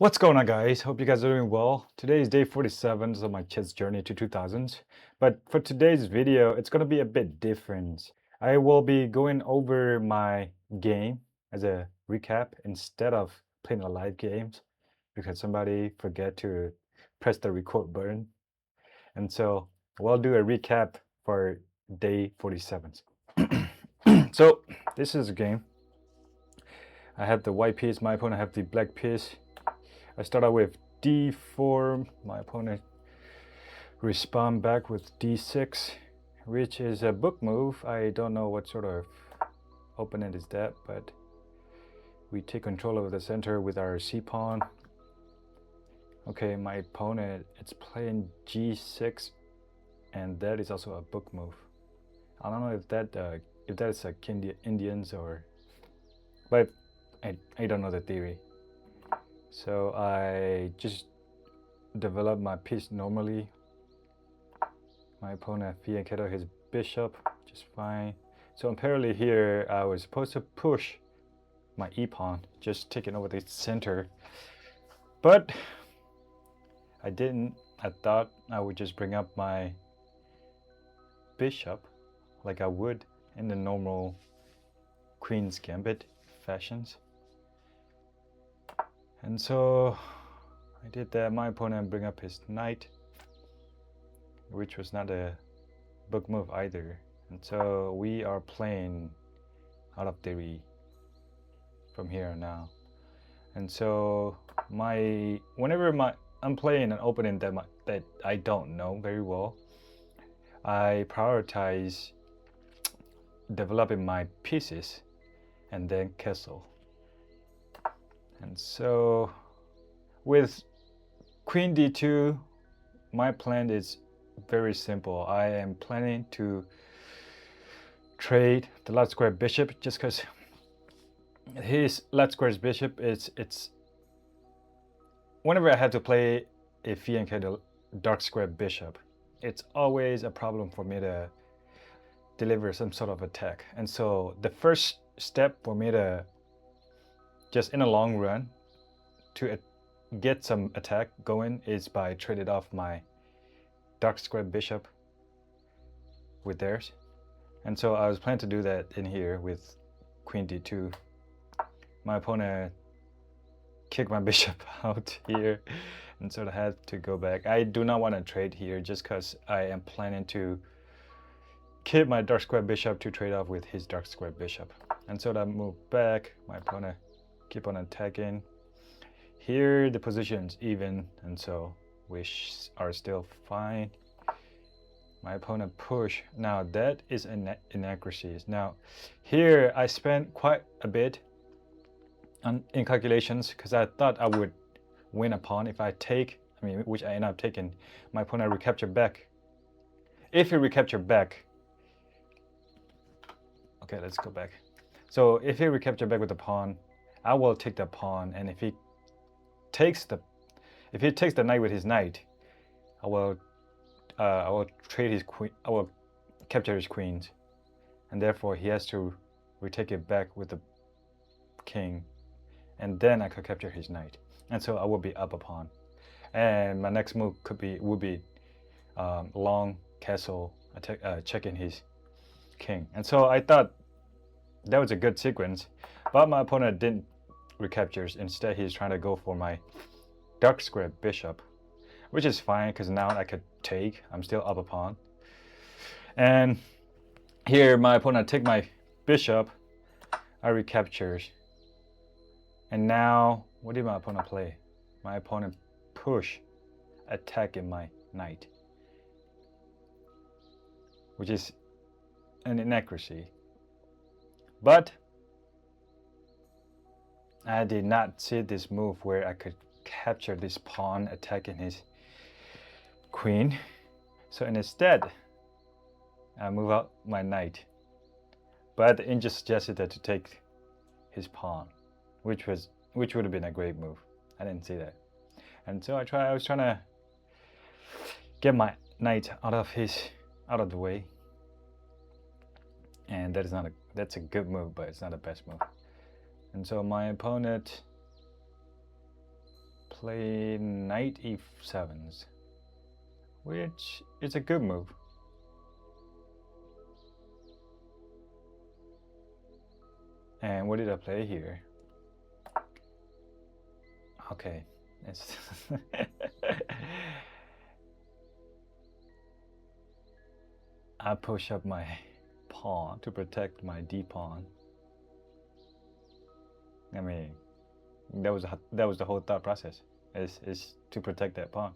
What's going on, guys? Hope you guys are doing well. Today is day 47 of my chess journey to 2000s. But for today's video, it's going to be a bit different. I will be going over my game as a recap instead of playing a live games because somebody forget to press the record button. And so we'll do a recap for day 47. So this is a game. I have the white piece, my opponent have the black piece. I start out with d4, my opponent respond back with d6, which is a book move. I don't know what sort of opponent is that, but we take control of the center with our c-pawn. Okay, my opponent is playing g6, and that is also a book move. I don't know if that is like Indians or, but I don't know the theory. So I just develop my piece normally. My opponent fianchetto his bishop, just fine. So apparently here I was supposed to push my e-pawn, just taking over the center. But I didn't. I thought I would just bring up my bishop like I would in the normal Queen's Gambit fashions. And so I did that. My opponent bring up his knight, which was not a book move either. And so we are playing out of theory from here on now. And so whenever I'm playing an opening that I don't know very well, I prioritize developing my pieces and then castle. And so with Queen d2, my plan is very simple. I am planning to trade the left square bishop just because his left square's bishop it's whenever I have to play a fianchetto dark square bishop, it's always a problem for me to deliver some sort of attack. And so the first step for me to just in a long run to get some attack going is by trading off my dark square bishop with theirs. And so I was planning to do that in here with Queen d2. My opponent kicked my bishop out here, and so I had to go back. I do not want to trade here just because I am planning to keep my dark square bishop to trade off with his dark square bishop. And so I move back, my opponent keep on attacking. Here the position's even, and so we are still fine. My opponent push. Now that is inaccuracies. Now here I spent quite a bit in calculations because I thought I would win a pawn if I take, which I end up taking. My opponent recapture back. If he recapture back, okay, let's go back. So if he recapture back with the pawn, I will take the pawn, and if he takes the knight with his knight, I will trade his queen. I will capture his queens, and therefore he has to retake it back with the king, and then I could capture his knight, and so I will be up a pawn. And my next move would be long castle attack, checking his king. And so I thought that was a good sequence, but my opponent didn't recaptures. Instead, he's trying to go for my dark square bishop, which is fine because now I could take. I'm still up a pawn. And here my opponent take my bishop, I recaptures. And now, what did my opponent play? My opponent push, attacking my knight, which is an inaccuracy. But I did not see this move where I could capture this pawn attacking his queen. So instead, I move out my knight. But the angel suggested that to take his pawn, which would have been a great move. I didn't see that. And so I was trying to get my knight out of the way. And that's a good move, but it's not the best move. And so my opponent play knight e7s, which is a good move. And what did I play here? Okay, it's I push up my pawn to protect my d pawn. I mean, that was the whole thought process. Is to protect that pawn.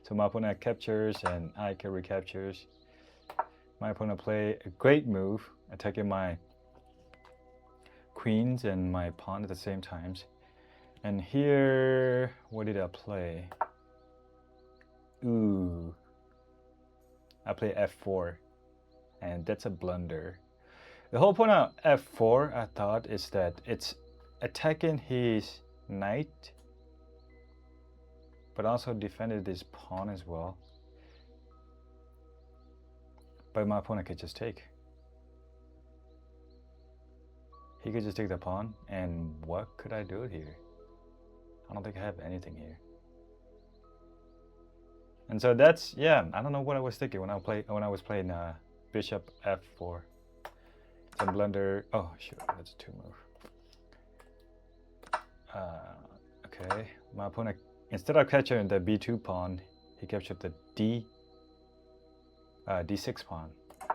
So my opponent captures and I can recaptures. My opponent play a great move, attacking my queens and my pawn at the same times. And here, what did I play? Ooh, I play f4, and that's a blunder. The whole point of f4, I thought, is that it's attacking his knight, but also defended his pawn as well. But my opponent could just take. He could just take the pawn, and what could I do here? I don't think I have anything here. And so that's, yeah, I don't know what I was thinking when I was playing bishop f4. Some blunder. Oh shoot, that's a 2 move. Okay, my opponent, instead of capturing the b2 pawn, he captured the d6 pawn.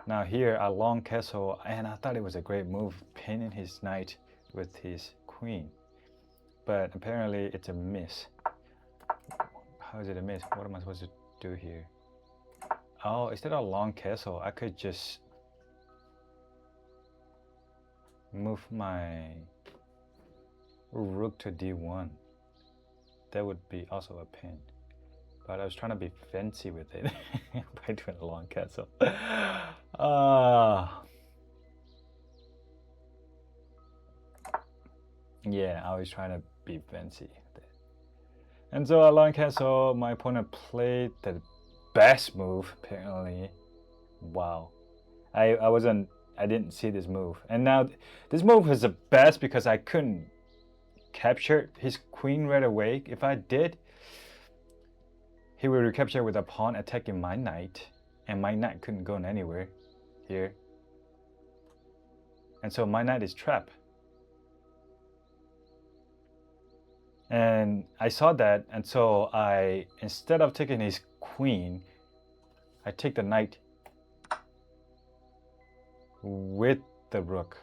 Now here I long castle, and I thought it was a great move, pinning his knight with his queen. But apparently it's a miss. How is it a miss? What am I supposed to do here? Oh, instead of long castle, I could just move my rook to d1. That would be also a pin. But I was trying to be fancy with it by doing a long castle. Yeah, I was trying to be fancy with it. And so a long castle, my opponent played the best move, apparently. Wow. I didn't see this move. And now this move is the best because I couldn't capture his queen right away. If I did, he would recapture with a pawn attacking my knight, and my knight couldn't go anywhere here. And so my knight is trapped. And I saw that, and so instead of taking his queen, I take the knight with the rook.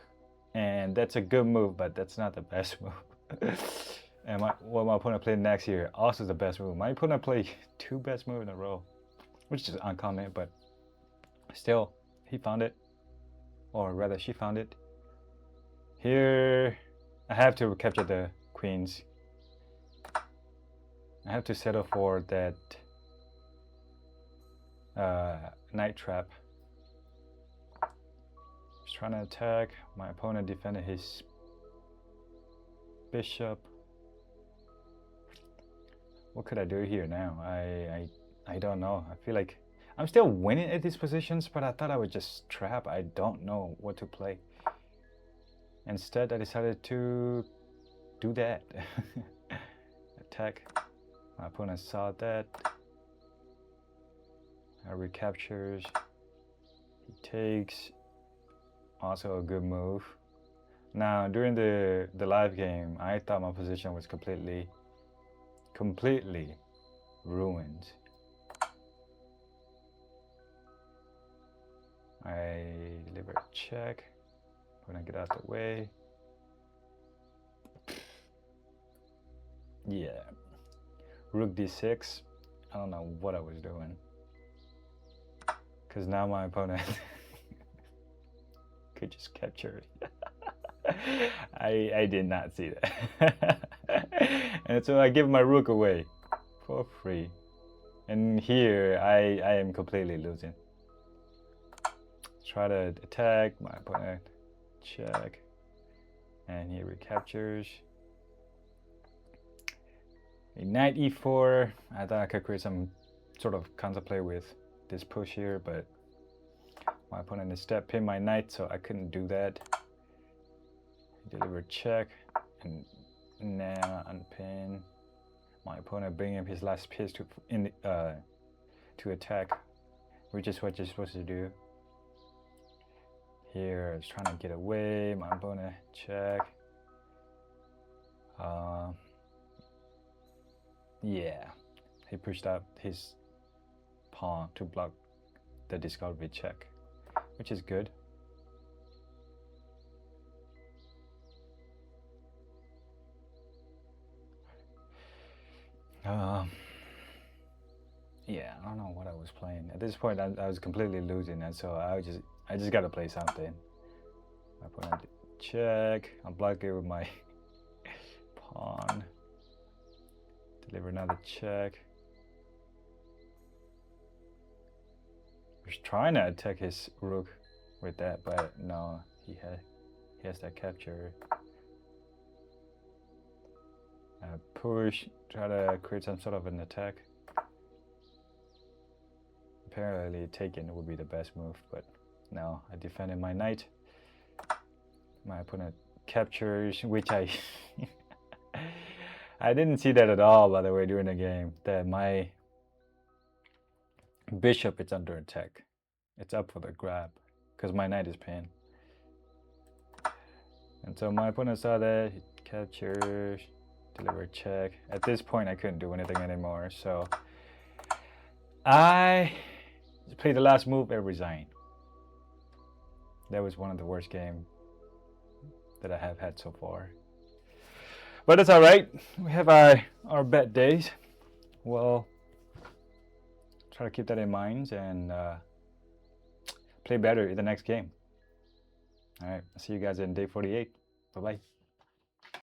And that's a good move, but that's not the best move. And what my opponent played next here also is the best move. My opponent played 2 best moves in a row, which is uncommon, but still, he found it. Or rather, she found it. Here, I have to capture the queens. I have to settle for that knight trap. Just trying to attack. My opponent defended his bishop. What could I do here now? I don't know. I feel like I'm still winning at these positions, but I thought I would just trap. I don't know what to play. Instead, I decided to do that. Attack. My opponent saw that. I recaptures. He takes. Also a good move. Now, during the live game, I thought my position was completely ruined. I deliver a check. I'm gonna get out the way. Yeah. Rook d6. I don't know what I was doing. Because now my opponent could just capture it. I did not see that. And so I give my rook away for free. And here I am completely losing. Try to attack, my opponent check, and he recaptures. A knight e4. I thought I could create some sort of counterplay with this push here, but my opponent instead pinned my knight, so I couldn't do that. Deliver check, and now unpin. My opponent bringing up his last piece to attack, which is what you're supposed to do. Here, it's trying to get away. My opponent check. Yeah, he pushed up his pawn to block the discovery check, which is good. Yeah, I don't know what I was playing. At this point, I was completely losing, and so I just gotta play something. My opponent check. I'll block it with my pawn. Deliver another check. He's trying to attack his rook with that, but no, he has that capture. Push, try to create some sort of an attack. Apparently taking would be the best move, but no, I defended my knight. My opponent captures, which I I didn't see that at all, by the way, during the game, that my bishop is under attack. It's up for the grab because my knight is pinned. And so my opponent saw that, he captures, deliver check. At this point, I couldn't do anything anymore, so I played the last move and resigned. That was one of the worst games that I have had so far. But it's alright. We have our bad days. Well, try to keep that in mind and play better in the next game. Alright, I'll see you guys in day 48. Bye-bye.